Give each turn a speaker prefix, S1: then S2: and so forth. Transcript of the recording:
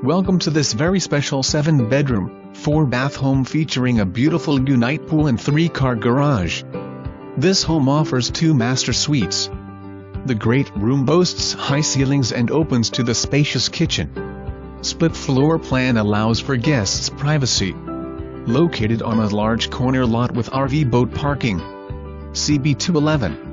S1: Welcome to this very special 7-bedroom, 4-bath home featuring a beautiful gunite pool and 3-car garage. This home offers 2 master suites. The great room boasts high ceilings and opens to the spacious kitchen. Split floor plan allows for guests' privacy. Located on a large corner lot with RV boat parking. CB211.